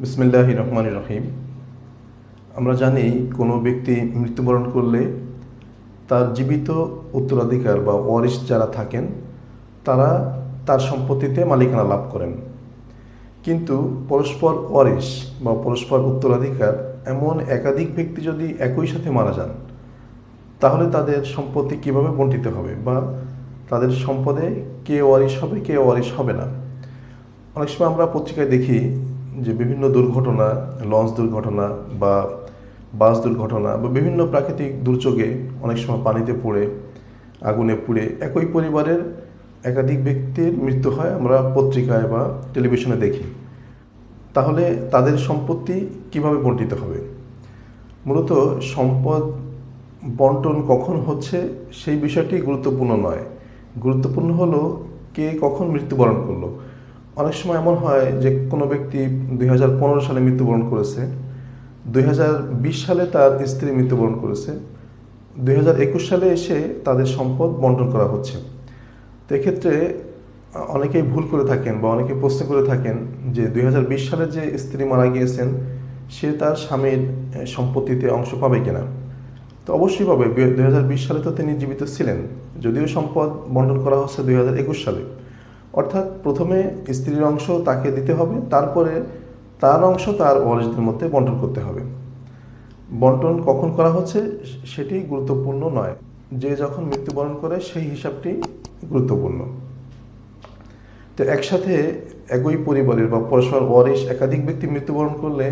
বিসমিল্লাহির রহমানির রহিম। আমরা জানি কোনো ব্যক্তি মৃত্যুবরণ করলে তার জীবিত উত্তরাধিকার বা ওয়ারিশ যারা থাকেন তারা তার সম্পত্তিতে মালিকানা লাভ করেন। কিন্তু পরস্পর ওয়ারিশ বা পরস্পর উত্তরাধিকার এমন একাধিক ব্যক্তি যদি একই সাথে মারা যান, তাহলে তাদের সম্পত্তি কিভাবে বণ্টিত হবে বা তাদের সম্পদে কে ওয়ারিশ হবে কে ওয়ারিশ হবে না। অনেক সময় আমরা পত্রিকায় দেখি যে বিভিন্ন দুর্ঘটনা, লঞ্চ দুর্ঘটনা বা বাস দুর্ঘটনা বা বিভিন্ন প্রাকৃতিক দুর্যোগে অনেক সময় পানিতে পড়ে, আগুনে পুড়ে একই পরিবারের একাধিক ব্যক্তির মৃত্যু হয়, আমরা পত্রিকায় বা টেলিভিশনে দেখি। তাহলে তাদের সম্পত্তি কিভাবে বণ্টিত হবে? মূলত সম্পদ বন্টন কখন হচ্ছে সেই বিষয়টি গুরুত্বপূর্ণ নয়। গুরুত্বপূর্ণ হলো কে কখন মৃত্যুবরণ করলো। অনেক সময় এমন হয় যে কোনো ব্যক্তি 2015 সালে মৃত্যুবরণ করেছে, 2020 সালে তার স্ত্রী মৃত্যুবরণ করেছে, 2021 সালে এসে তাদের সম্পদ বন্টন করা হচ্ছে। তো এক্ষেত্রে অনেকেই ভুল করে থাকেন বা অনেকে প্রশ্ন করে থাকেন যে 2020 সালে যে স্ত্রী মারা গিয়েছেন সে তার স্বামীর সম্পত্তিতে অংশ পাবে কিনা। তো অবশ্যই পাবে। 2020 সালে তো তিনি জীবিত ছিলেন, যদিও সম্পদ বন্টন করা হচ্ছে 2021 সালে। অর্থাৎ প্রথমে স্ত্রীর অংশ তাকে দিতে হবে, তারপরে তার অংশ তার ওয়ারিশদের মধ্যে বন্টন করতে হবে। বন্টন কখন করা হচ্ছে সেটি গুরুত্বপূর্ণ নয়, যে যখন মৃত্যুবরণ করে সেই হিসাবটি গুরুত্বপূর্ণ। তো একসাথে একই পরিবারের বা পরস্পর ওয়ারিশ একাধিক ব্যক্তি মৃত্যুবরণ করলে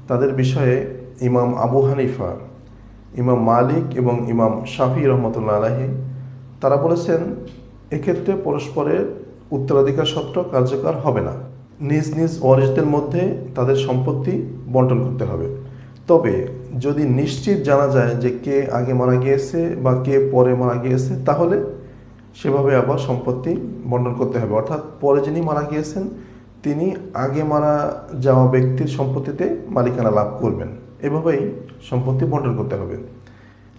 তাদের বিষয়ে ইমাম আবু হানিফা, ইমাম মালিক এবং ইমাম শাফি রহমতুল্লাহ আলাইহি তারা বলেছেন এক্ষেত্রে পরস্পরের উত্তরাধিকার সূত্র কার্যকর হবে না। নিজ নিজ ওয়ারিশদের মধ্যে তাদের সম্পত্তি বন্টন করতে হবে। তবে যদি নিশ্চিত জানা যায় যে কে আগে মারা গিয়েছে বা কে পরে মারা গিয়েছে, তাহলে সেভাবে আবার সম্পত্তি বন্টন করতে হবে। অর্থাৎ পরে যিনি মারা গিয়েছেন তিনি আগে মারা যাওয়া ব্যক্তির সম্পত্তিতে মালিকানা লাভ করবেন। এভাবেই সম্পত্তি বন্টন করতে হবে।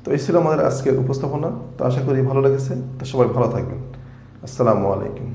তো এই ছিল আমাদের আজকের উপস্থাপনা। তো আশা করি ভালো লেগেছে। তো সবাই ভালো থাকবেন। আসসালামু আলাইকুম।